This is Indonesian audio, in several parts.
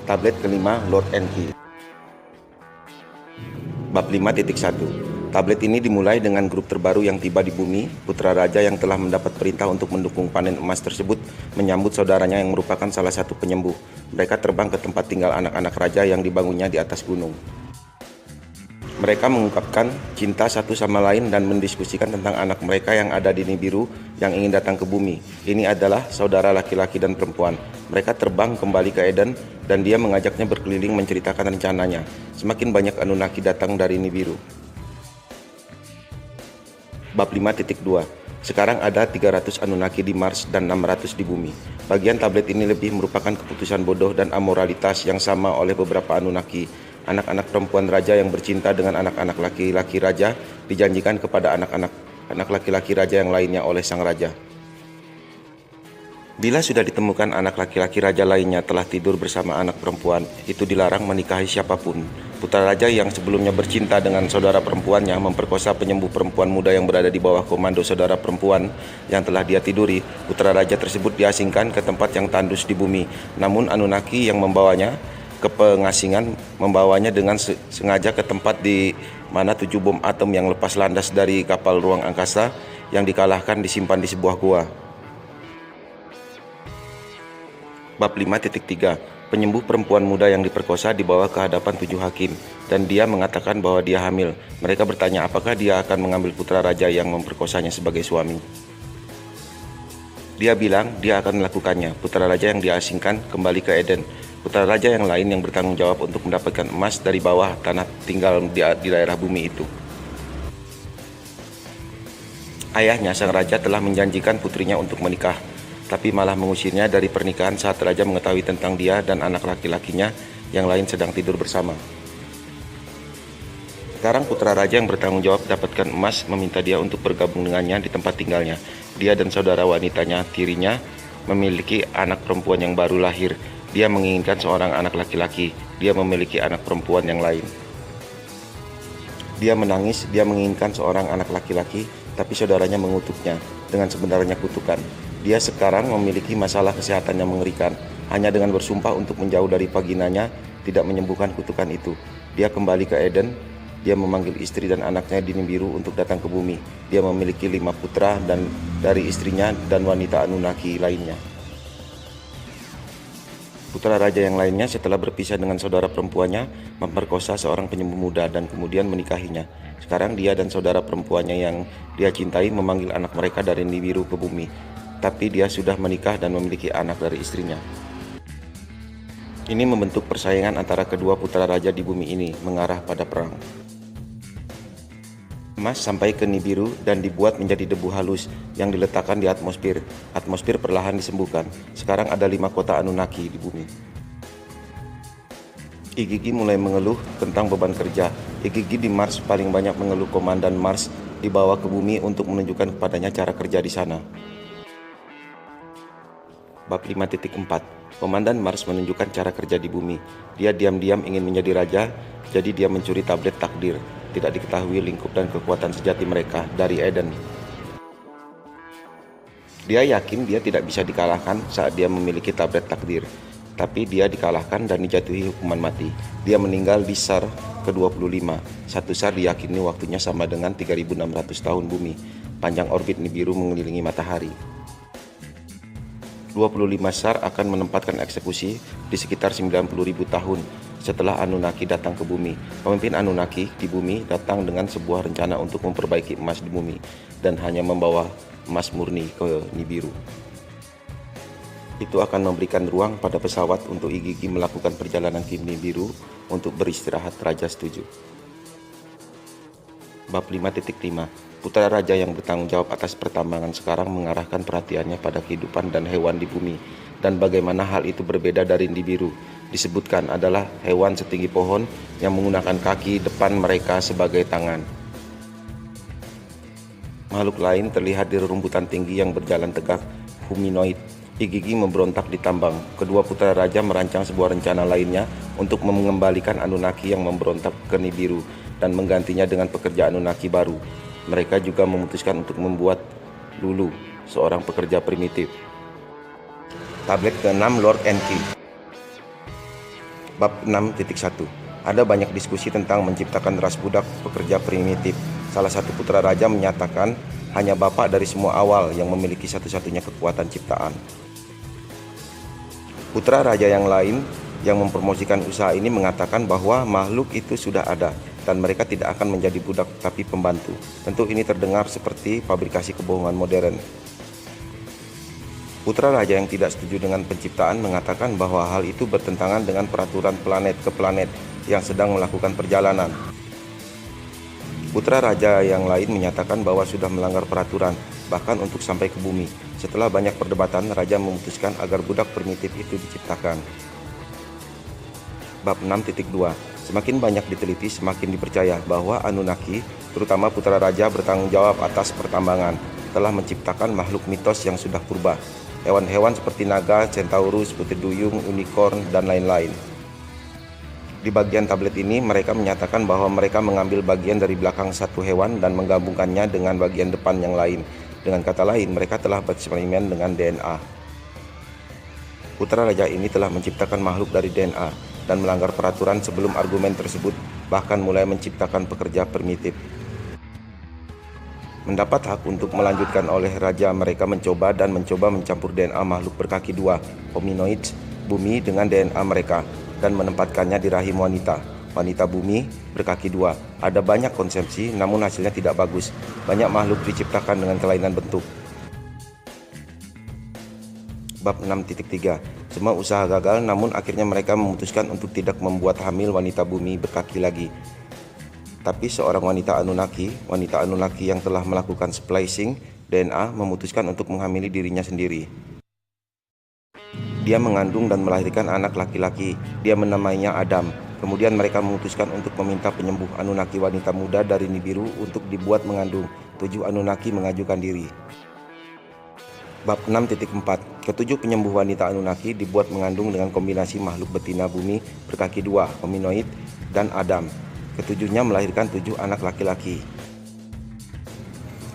Tablet kelima, Lord Enki. Bab 5.1. Tablet ini dimulai dengan grup terbaru yang tiba di bumi. Putra Raja yang telah mendapat perintah untuk mendukung panen emas tersebut menyambut saudaranya yang merupakan salah satu penyembuh. Mereka terbang ke tempat tinggal anak-anak raja yang dibangunnya di atas gunung. Mereka mengungkapkan cinta satu sama lain dan mendiskusikan tentang anak mereka yang ada di Nibiru yang ingin datang ke bumi. Ini adalah saudara laki-laki dan perempuan. Mereka terbang kembali ke Eden dan dia mengajaknya berkeliling menceritakan rencananya. Semakin banyak Anunnaki datang dari Nibiru. Bab 5.2. Sekarang ada 300 Anunnaki di Mars dan 600 di bumi. Bagian tablet ini lebih merupakan keputusan bodoh dan amoralitas yang sama oleh beberapa Anunnaki. Anak-anak perempuan raja yang bercinta dengan anak-anak laki-laki raja dijanjikan kepada anak laki-laki raja yang lainnya oleh sang raja. Bila sudah ditemukan anak laki-laki raja lainnya telah tidur bersama anak perempuan, itu dilarang menikahi siapapun. Putra raja yang sebelumnya bercinta dengan saudara perempuannya memperkosa penyembuh perempuan muda yang berada di bawah komando saudara perempuan yang telah dia tiduri. Putra raja tersebut diasingkan ke tempat yang tandus di bumi. Namun Anunnaki yang membawanya ke pengasingan membawanya dengan sengaja ke tempat di mana 7 bom atom yang lepas landas dari kapal ruang angkasa yang dikalahkan disimpan di sebuah gua. Bab 5.3. Penyembuh perempuan muda yang diperkosa dibawa ke hadapan 7 hakim dan dia mengatakan bahwa dia hamil. Mereka bertanya apakah dia akan mengambil putra raja yang memperkosanya sebagai suami. Dia bilang dia akan melakukannya. Putra raja yang diasingkan kembali ke Eden. Putra raja yang lain yang bertanggung jawab untuk mendapatkan emas dari bawah tanah tinggal di daerah bumi itu. Ayahnya sang raja telah menjanjikan putrinya untuk menikah, tapi malah mengusirnya dari pernikahan saat raja mengetahui tentang dia dan anak laki-lakinya yang lain sedang tidur bersama. Sekarang putra raja yang bertanggung jawab mendapatkan emas meminta dia untuk bergabung dengannya di tempat tinggalnya. Dia dan saudara wanitanya, tirinya, memiliki anak perempuan yang baru lahir. Dia menginginkan seorang anak laki-laki. Dia memiliki anak perempuan yang lain. Dia menangis, dia menginginkan seorang anak laki-laki, tapi saudaranya mengutuknya dengan sebenarnya kutukan. Dia sekarang memiliki masalah kesehatan yang mengerikan. Hanya dengan bersumpah untuk menjauh dari vaginanya, tidak menyembuhkan kutukan itu. Dia kembali ke Eden. Dia memanggil istri dan anaknya di Nibiru untuk datang ke bumi. Dia memiliki 5 putra dan dari istrinya dan wanita Anunnaki lainnya. Putra raja yang lainnya setelah berpisah dengan saudara perempuannya memperkosa seorang penyembuh muda dan kemudian menikahinya. Sekarang dia dan saudara perempuannya yang dia cintai memanggil anak mereka dari Nibiru ke bumi. Tapi dia sudah menikah dan memiliki anak dari istrinya. Ini membentuk persaingan antara kedua putra raja di bumi ini mengarah pada perang. Emas sampai ke Nibiru dan dibuat menjadi debu halus yang diletakkan di atmosfer. Atmosfer perlahan disembuhkan. Sekarang ada 5 kota Anunnaki di bumi. Igigi mulai mengeluh tentang beban kerja. Igigi di Mars paling banyak mengeluh komandan Mars dibawa ke bumi untuk menunjukkan kepadanya cara kerja di sana. Bab 5.4. Komandan Mars menunjukkan cara kerja di bumi. Dia diam-diam ingin menjadi raja, jadi dia mencuri tablet takdir. Tidak diketahui lingkup dan kekuatan sejati mereka dari Eden. Dia yakin dia tidak bisa dikalahkan saat dia memiliki tablet takdir. Tapi dia dikalahkan dan dijatuhi hukuman mati. Dia meninggal di SAR ke-25. Satu SAR diyakini waktunya sama dengan 3.600 tahun bumi. Panjang orbit Nibiru mengelilingi matahari. 25 SAR akan menempatkan eksekusi di sekitar 90.000 tahun setelah Anunnaki datang ke bumi. Pemimpin Anunnaki di bumi datang dengan sebuah rencana untuk memperbaiki emas di bumi dan hanya membawa emas murni ke Nibiru. Itu akan memberikan ruang pada pesawat untuk Igigi melakukan perjalanan ke Nibiru untuk beristirahat. Raja setuju. Bab 5.5. Putra raja yang bertanggung jawab atas pertambangan sekarang mengarahkan perhatiannya pada kehidupan dan hewan di bumi dan bagaimana hal itu berbeda dari Nibiru. Disebutkan adalah hewan setinggi pohon yang menggunakan kaki depan mereka sebagai tangan. Makhluk lain terlihat di rerumputan tinggi yang berjalan tegak, humanoid. Igigi memberontak di tambang. Kedua putra raja merancang sebuah rencana lainnya untuk mengembalikan Anunnaki yang memberontak ke Nibiru dan menggantinya dengan pekerja Anunnaki baru. Mereka juga memutuskan untuk membuat Lulu, seorang pekerja primitif. Tablet ke-6 Lord Enki. Bab 6.1. Ada banyak diskusi tentang menciptakan ras budak pekerja primitif. Salah satu putra raja menyatakan hanya bapak dari semua awal yang memiliki satu-satunya kekuatan ciptaan. Putra raja yang lain yang mempromosikan usaha ini mengatakan bahwa makhluk itu sudah ada dan mereka tidak akan menjadi budak tapi pembantu. Tentu ini terdengar seperti fabrikasi kebohongan modern. Putra raja yang tidak setuju dengan penciptaan mengatakan bahwa hal itu bertentangan dengan peraturan planet ke planet yang sedang melakukan perjalanan. Putra raja yang lain menyatakan bahwa sudah melanggar peraturan, bahkan untuk sampai ke bumi. Setelah banyak perdebatan, raja memutuskan agar budak primitif itu diciptakan. Bab 6.2. Semakin banyak diteliti, semakin dipercaya bahwa Anunnaki, terutama putra raja bertanggung jawab atas pertambangan, telah menciptakan makhluk mitos yang sudah purba. Hewan-hewan seperti naga, centaurus, putih duyung, unicorn, dan lain-lain. Di bagian tablet ini, mereka menyatakan bahwa mereka mengambil bagian dari belakang satu hewan dan menggabungkannya dengan bagian depan yang lain. Dengan kata lain, mereka telah bereksperimen dengan DNA. Putra raja ini telah menciptakan makhluk dari DNA dan melanggar peraturan sebelum argumen tersebut, bahkan mulai menciptakan pekerja primitif. Mendapat hak untuk melanjutkan oleh raja, mereka mencoba mencampur DNA makhluk berkaki dua, hominoids, bumi dengan DNA mereka, dan menempatkannya di rahim wanita bumi berkaki dua. Ada banyak konsepsi, namun hasilnya tidak bagus. Banyak makhluk diciptakan dengan kelainan bentuk. Bab 6.3. Semua usaha gagal, namun akhirnya mereka memutuskan untuk tidak membuat hamil wanita bumi berkaki lagi. Tapi seorang wanita Anunnaki yang telah melakukan splicing DNA memutuskan untuk menghamili dirinya sendiri. Dia mengandung dan melahirkan anak laki-laki. Dia menamainya Adam. Kemudian mereka memutuskan untuk meminta penyembuh Anunnaki wanita muda dari Nibiru untuk dibuat mengandung. 7 Anunnaki mengajukan diri. Bab 6.4. Ketujuh penyembuh wanita Anunnaki dibuat mengandung dengan kombinasi makhluk betina bumi berkaki dua, hominoid, dan Adam. Ketujuhnya melahirkan 7 anak laki-laki.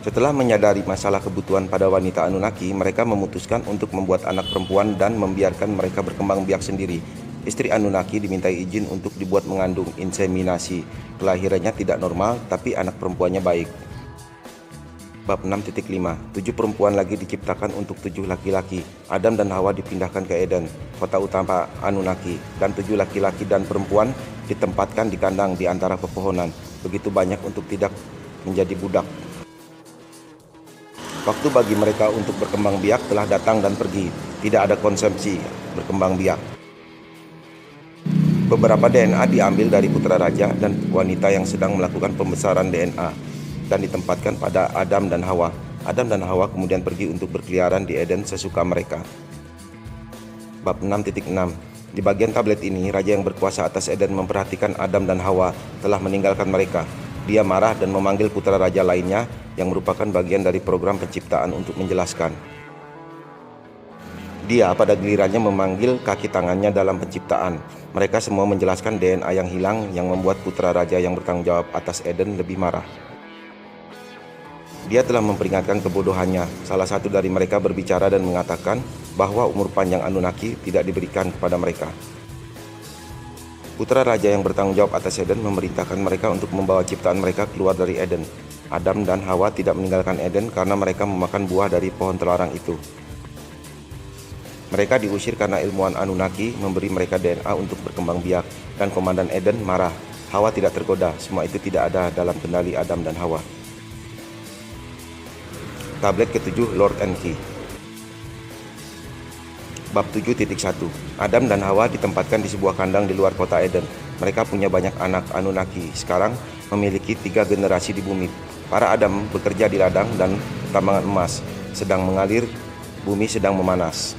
Setelah menyadari masalah kebutuhan pada wanita Anunnaki, mereka memutuskan untuk membuat anak perempuan dan membiarkan mereka berkembang biak sendiri. Istri Anunnaki dimintai izin untuk dibuat mengandung inseminasi. Kelahirannya tidak normal, tapi anak perempuannya baik. Bab 6.5. 7 perempuan lagi diciptakan untuk 7 laki-laki. Adam dan Hawa dipindahkan ke Eden, kota utama Anunnaki, dan 7 laki-laki dan perempuan ditempatkan di kandang di antara pepohonan. Begitu banyak untuk tidak menjadi budak. Waktu bagi mereka untuk berkembang biak telah datang dan pergi. Tidak ada konsumsi berkembang biak. Beberapa DNA diambil dari putra raja dan wanita yang sedang melakukan pembesaran DNA dan ditempatkan pada Adam dan Hawa. Adam dan Hawa kemudian pergi untuk berkeliaran di Eden sesuka mereka. Bab 6.6. Di bagian tablet ini, raja yang berkuasa atas Eden memperhatikan Adam dan Hawa telah meninggalkan mereka. Dia marah dan memanggil putra raja lainnya yang merupakan bagian dari program penciptaan untuk menjelaskan. Dia pada gilirannya memanggil kaki tangannya dalam penciptaan. Mereka semua menjelaskan DNA yang hilang yang membuat putra raja yang bertanggung jawab atas Eden lebih marah. Dia telah memperingatkan kebodohannya. Salah satu dari mereka berbicara dan mengatakan bahwa umur panjang Anunnaki tidak diberikan kepada mereka. Putra raja yang bertanggung jawab atas Eden memerintahkan mereka untuk membawa ciptaan mereka keluar dari Eden. Adam dan Hawa tidak meninggalkan Eden karena mereka memakan buah dari pohon terlarang itu. Mereka diusir karena ilmuwan Anunnaki memberi mereka DNA untuk berkembang biak, dan komandan Eden marah. Hawa tidak tergoda, semua itu tidak ada dalam kendali Adam dan Hawa. Tablet ke-7 Lord Enki. Bab 7.1. Adam dan Hawa ditempatkan di sebuah kandang di luar kota Eden. Mereka punya banyak anak Anunnaki. Sekarang memiliki 3 generasi di bumi. Para Adam bekerja di ladang dan tambangan emas. Sedang mengalir, bumi sedang memanas.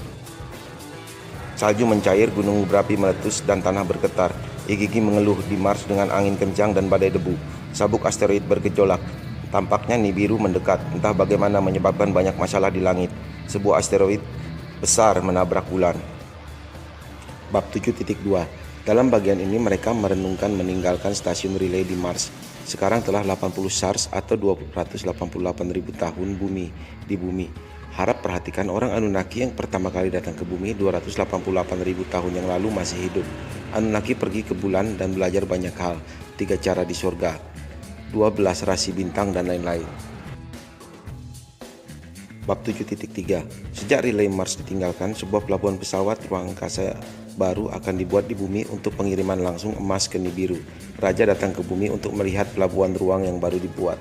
Salju mencair, gunung berapi meletus, dan tanah bergetar. Igigi mengeluh di Mars dengan angin kencang dan badai debu. Sabuk asteroid bergejolak. Tampaknya Nibiru mendekat, entah bagaimana menyebabkan banyak masalah di langit. Sebuah asteroid besar menabrak bulan. Bab 7.2. Dalam bagian ini mereka merenungkan meninggalkan stasiun relay di Mars. Sekarang telah 80 SARS atau 288.000 tahun di bumi. Harap perhatikan orang Anunnaki yang pertama kali datang ke bumi 288.000 tahun yang lalu masih hidup. Anunnaki pergi ke bulan dan belajar banyak hal, 3 cara di surga, 12 rasi bintang dan lain-lain. Bab 7.3. Sejak relay Mars ditinggalkan, sebuah pelabuhan pesawat ruang angkasa baru akan dibuat di bumi untuk pengiriman langsung emas ke Nibiru. Raja datang ke bumi untuk melihat pelabuhan ruang yang baru dibuat.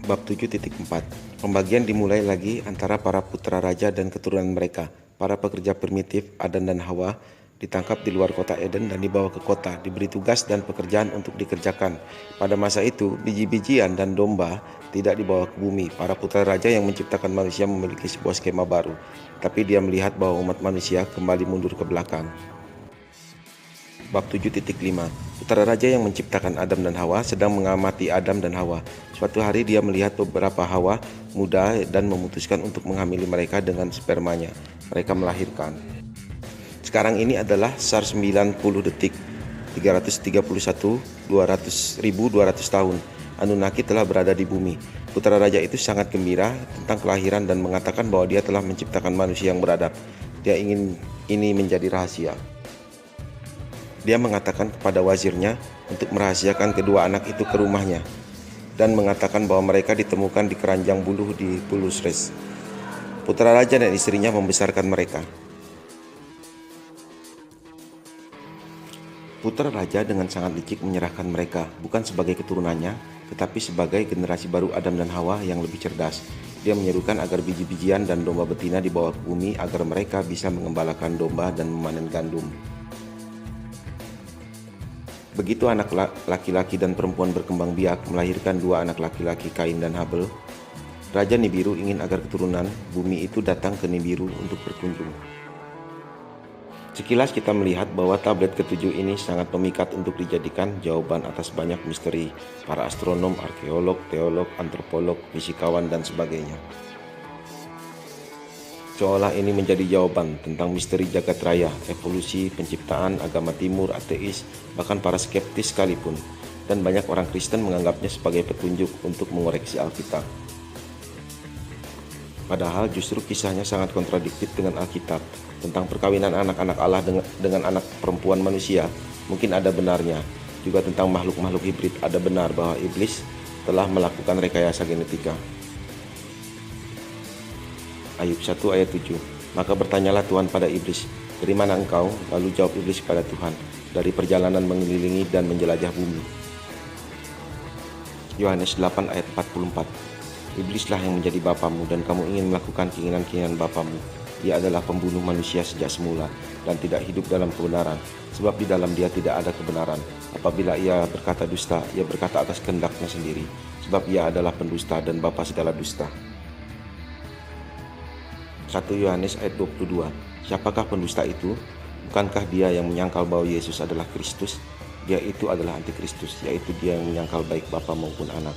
Bab 7.4. Pembagian dimulai lagi antara para putra raja dan keturunan mereka. Para pekerja primitif, Adan dan Hawa, ditangkap di luar kota Eden dan dibawa ke kota, diberi tugas dan pekerjaan untuk dikerjakan. Pada masa itu, biji-bijian dan domba tidak dibawa ke bumi. Para putra raja yang menciptakan manusia memiliki sebuah skema baru, tapi dia melihat bahwa umat manusia kembali mundur ke belakang. Bab 7.5. Putra raja yang menciptakan Adam dan Hawa sedang mengamati Adam dan Hawa. Suatu hari dia melihat beberapa Hawa muda dan memutuskan untuk menghamili mereka dengan spermanya. Mereka melahirkan. Sekarang ini adalah SAR 90 detik, 331.200 tahun. Anunnaki telah berada di bumi. Putra raja itu sangat gembira tentang kelahiran dan mengatakan bahwa dia telah menciptakan manusia yang beradab. Dia ingin ini menjadi rahasia. Dia mengatakan kepada wazirnya untuk merahasiakan kedua anak itu ke rumahnya dan mengatakan bahwa mereka ditemukan di keranjang buluh di Pulus. Putra raja dan istrinya membesarkan mereka. Putra raja dengan sangat licik menyerahkan mereka, bukan sebagai keturunannya, tetapi sebagai generasi baru Adam dan Hawa yang lebih cerdas. Dia menyerukan agar biji-bijian dan domba betina dibawa ke bumi agar mereka bisa mengembalakan domba dan memanen gandum. Begitu anak laki-laki dan perempuan berkembang biak melahirkan 2 anak laki-laki, Kain dan Habel, Raja Nibiru ingin agar keturunan bumi itu datang ke Nibiru untuk berkunjung. Sekilas kita melihat bahwa tablet ke-7 ini sangat memikat untuk dijadikan jawaban atas banyak misteri para astronom, arkeolog, teolog, antropolog, fisikawan, dan sebagainya. Seolah ini menjadi jawaban tentang misteri jagat raya, evolusi, penciptaan, agama timur, ateis, bahkan para skeptis sekalipun. Dan banyak orang Kristen menganggapnya sebagai petunjuk untuk mengoreksi Alkitab. Padahal justru kisahnya sangat kontradiktif dengan Alkitab. Tentang perkawinan anak-anak Allah dengan anak perempuan manusia, mungkin ada benarnya. Juga tentang makhluk-makhluk hibrid, ada benar bahwa iblis telah melakukan rekayasa genetika. Ayub 1 ayat 7. Maka bertanyalah Tuhan pada iblis, dari mana engkau? Lalu jawab iblis kepada Tuhan, dari perjalanan mengelilingi dan menjelajah bumi. Yohanes 8 ayat 44. Iblislah yang menjadi bapamu dan kamu ingin melakukan keinginan-keinginan bapamu. Dia adalah pembunuh manusia sejak semula dan tidak hidup dalam kebenaran, sebab di dalam dia tidak ada kebenaran. Apabila ia berkata dusta, ia berkata atas kehendaknya sendiri, sebab ia adalah pendusta dan bapa segala dusta. 1 Yohanes ayat 22. Siapakah pendusta itu? Bukankah dia yang menyangkal bahwa Yesus adalah Kristus? Dia itu adalah antikristus, yaitu dia yang menyangkal baik bapa maupun anak.